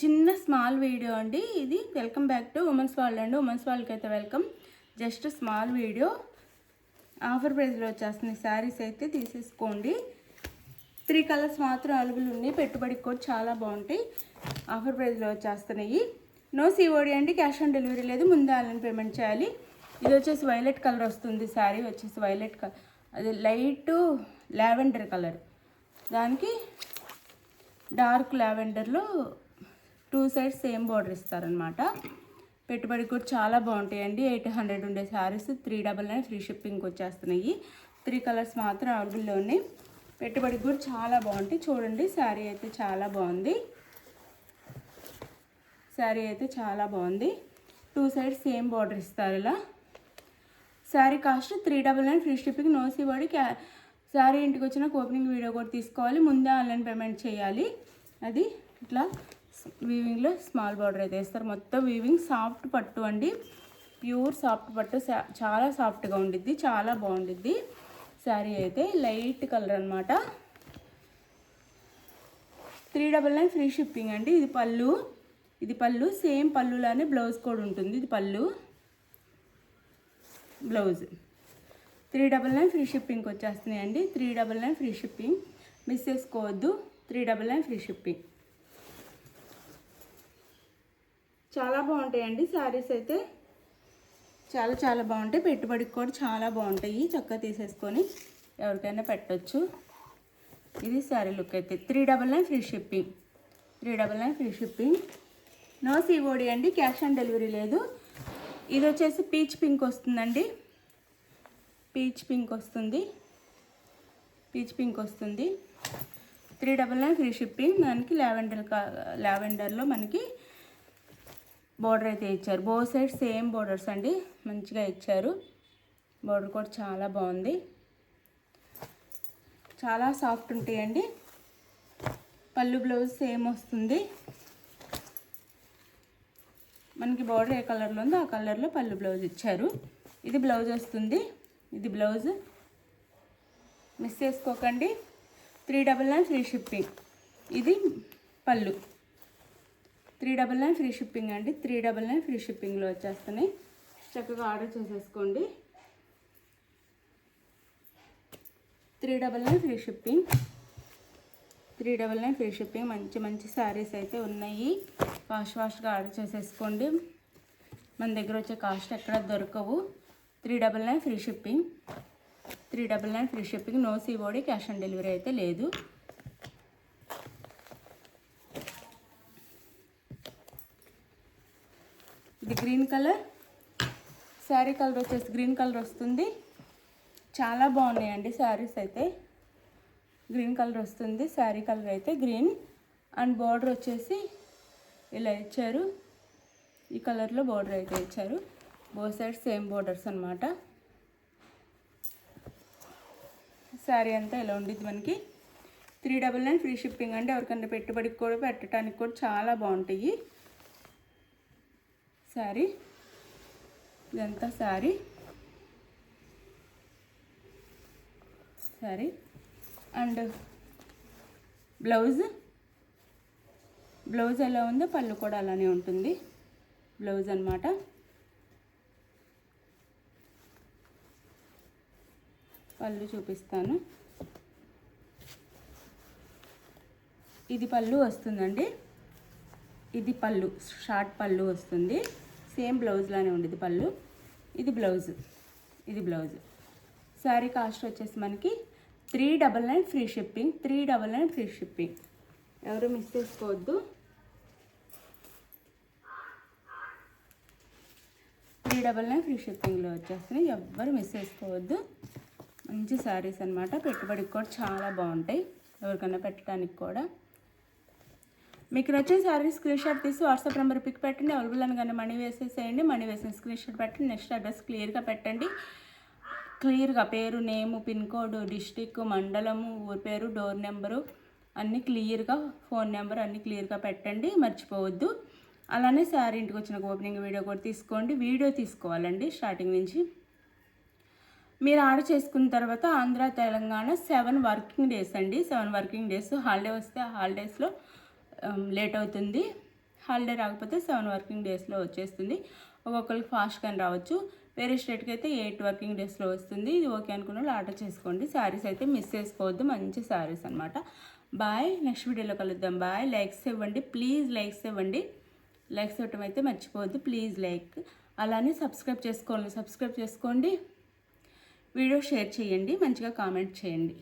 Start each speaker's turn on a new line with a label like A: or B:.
A: చిన్న small video అండి ఇది. Welcome back to women's world అండి. ఉమెన్స్ వరల్డ్కి అయితే welcome. Just small video. Offer ప్రైస్లో వచ్చేస్తున్నాయి శారీస్ అయితే తీసేసుకోండి. 3 కలర్స్ మాత్రం అవైలబుల్ ఉన్నాయి. పెట్టుబడికి కూడా చాలా బాగుంటాయి. ఆఫర్ ప్రైస్లో వచ్చేస్తున్నాయి. నో సిఓడి అండి, క్యాష్ ఆన్ డెలివరీ లేదు, ముందే ఆన్లైన్ పేమెంట్ చేయాలి. ఇది వచ్చేసి వైలెట్ కలర్ వస్తుంది. శారీ వచ్చేసి వైలెట్ కలర్, అది లైట్ లావెండర్ కలర్, దానికి డార్క్ లావెండర్లో 2 సైడ్స్ సేమ్ బార్డర్ ఇస్తారనమాట. పెట్టుబడికి కూడా చాలా బాగుంటాయండి. 800 ఉండే శారీస్ 399 ఫ్రీ షిప్పింగ్కి వచ్చేస్తున్నాయి. 3 కలర్స్ మాత్రం అవైలబుల్లో ఉన్నాయి. పెట్టుబడికి కూడా చాలా బాగుంటాయి. చూడండి, శారీ అయితే చాలా బాగుంది. శారీ అయితే చాలా బాగుంది. 2 సైడ్స్ సేమ్ బార్డర్ ఇస్తారు ఇలా. Sari cost 399 free shipping, no COD. Sari ఇంటికి వచ్చిన ఓపెనింగ్ వీడియో కూడా తీసుకోవాలి, ముందే ఆన్లైన్ పేమెంట్ చేయాలి. అది ఇట్లా వీవింగ్లో స్మాల్ బార్డర్ అయితే వేస్తారు. మొత్తం వీవింగ్ సాఫ్ట్ పట్టు అండి, ప్యూర్ సాఫ్ట్ పట్టు. చాలా సాఫ్ట్గా ఉండిద్ది, చాలా బాగుండిద్ది. శారీ అయితే లైట్ కలర్ అనమాట. 399 ఫ్రీ షిప్పింగ్ అండి. ఇది పళ్ళు, ఇది పళ్ళు. సేమ్ పళ్ళులానే బ్లౌజ్ కూడా ఉంటుంది. ఇది పళ్ళు, బ్లౌజ్. 399 ఫ్రీ షిప్పింగ్కి వచ్చేస్తున్నాయండి. 399 ఫ్రీ షిప్పింగ్, మిస్ చేసుకోవద్దు. 399 ఫ్రీ షిప్పింగ్. చాలా బాగుంటాయండి శారీస్ అయితే, చాలా చాలా బాగుంటాయి. పెట్టుబడికి కూడా చాలా బాగుంటాయి. చక్కగా తీసేసుకొని ఎవరికైనా పెట్టచ్చు. ఇది శారీ లుక్ అయితే. 399 free shipping, 399 free shipping. No COD అండి, క్యాష్ ఆన్ డెలివరీ లేదు. ఇది వచ్చేసి పీచ్ పింక్ వస్తుందండి. పీచ్ పింక్ వస్తుంది, పీచ్ పింక్ వస్తుంది. 399 ఫ్రీ షిప్పింగ్. దానికి లావెండర్లో మనకి బార్డర్ అయితే ఇచ్చారు. బో సైడ్ సేమ్ బార్డర్స్ అండి, మంచిగా ఇచ్చారు. బార్డర్ కూడా చాలా బాగుంది, చాలా సాఫ్ట్ ఉంటాయండి. పళ్ళు బ్లౌజ్ సేమ్ వస్తుంది. మనకి బార్డర్ ఏ కలర్లో ఉందో ఆ కలర్లో పళ్ళు బ్లౌజ్ ఇచ్చారు. ఇది బ్లౌజ్ వస్తుంది, ఇది బ్లౌజ్. మిస్ చేసుకోకండి. 399 ఫ్రీ షిప్పింగ్. ఇది పళ్ళు. 399 ఫ్రీ షిప్పింగ్ అండి. 399 ఫ్రీ షిప్పింగ్లో వచ్చేస్తున్నాయి. చక్కగా ఆర్డర్ చేసేసుకోండి. 399 ఫ్రీ షిప్పింగ్, 399 ఫ్రీ షిప్పింగ్. మంచి మంచి శారీస్ అయితే ఉన్నాయి. ఫాస్ట్గా ఆర్డర్ చేసేసుకోండి. మన దగ్గర వచ్చే కాస్ట్ ఎక్కడ దొరకవు. 399 free shipping, 399 free shipping. No COD, cash on delivery అయితే లేదు. ఇది గ్రీన్ కలర్. శారీ కలర్ వచ్చేసి గ్రీన్ కలర్ వస్తుంది. చాలా బాగున్నాయండి శారీస్ అయితే. గ్రీన్ కలర్ వస్తుంది. శారీ కలర్ అయితే గ్రీన్ అండ్ బార్డర్ వచ్చేసి ఇలా ఇచ్చారు. ఈ కలర్లో బార్డర్ అయితే ఇచ్చారు. బోత్ సైడ్ సేమ్ బార్డర్స్ అనమాట. శారీ అంతా ఇలా ఉండిద్ది మనకి. 399 ఫ్రీ షిప్పింగ్ అండి. ఎవరికన్నా పెట్టుబడికి కూడా పెట్టడానికి కూడా చాలా బాగుంటాయి. శారీ ఇదంతా శారీ అండ్ బ్లౌజ్ ఎలా ఉందో పళ్ళు కూడా అలానే ఉంటుంది. బ్లౌజ్ అనమాట. పళ్ళు చూపిస్తాను. ఇది పళ్ళు వస్తుందండి. ఇది పళ్ళు, షార్ట్ పళ్ళు వస్తుంది. సేమ్ బ్లౌజ్ లానే ఉండేది పళ్ళు. ఇది బ్లౌజ్, ఇది బ్లౌజ్. శారీ కాస్ట్ వచ్చేసి మనకి 399 ఫ్రీ షిప్పింగ్, 399 ఫ్రీ షిప్పింగ్. ఎవరు మిస్ చేసుకోవద్దు. 399 ఫ్రీ షిప్పింగ్లో వచ్చేస్తున్నాయి. ఎవ్వరు మిస్ చేసుకోవద్దు. మంచి శారీస్ అనమాట. పెట్టుబడికి కూడా చాలా బాగుంటాయి. ఎవరికైనా పెట్టడానికి కూడా. మీకు నచ్చిన శారీస్ స్క్రీన్ షాట్ తీసి వాట్సాప్ నెంబర్ పిక్ పెట్టండి. అవైలబుల్ అనగానే మనీ వేసేసేయండి. మనీ వేసిన స్క్రీన్ షాట్ పెట్టండి. నెక్స్ట్ అడ్రస్ క్లియర్గా పెట్టండి. క్లియర్గా పేరు, నేము, పిన్ కోడ్, డిస్టిక్, మండలము, ఊరి పేరు, డోర్ నెంబరు అన్నీ క్లియర్గా, ఫోన్ నెంబర్ అన్నీ క్లియర్గా పెట్టండి. మర్చిపోవద్దు. అలానే శారీ ఇంటికి వచ్చిన ఓపెనింగ్ వీడియో కూడా తీసుకోండి. వీడియో తీసుకోవాలండి స్టార్టింగ్ నుంచి. మీరు ఆర్డర్ చేసుకున్న తర్వాత ఆంధ్ర తెలంగాణ 7 వర్కింగ్ డేస్ అండి. 7 వర్కింగ్ డేస్. హాలిడే వస్తే ఆ హాలిడేస్లో లేట్ అవుతుంది. హాలిడే రాకపోతే 7 వర్కింగ్ డేస్లో వచ్చేస్తుంది. ఒక్కొక్కరికి ఫాస్ట్గా రావచ్చు. వేరే స్టేట్కి అయితే 8 వర్కింగ్ డేస్లో వస్తుంది. ఇది ఓకే అనుకున్న వాళ్ళు ఆర్డర్ చేసుకోండి. శారీస్ అయితే మిస్ చేసుకోవద్దు, మంచి శారీస్ అనమాట. బాయ్, నెక్స్ట్ వీడియోలో కలుద్దాం. బాయ్. లైక్స్ ఇవ్వండి ప్లీజ్, లైక్స్ ఇవ్వండి. లైక్స్ ఇవ్వటం అయితే మర్చిపోవద్దు ప్లీజ్. లైక్ అలానే సబ్స్క్రైబ్ చేసుకోండి. వీడియో షేర్ చేయండి, మంచిగా కామెంట్ చేయండి.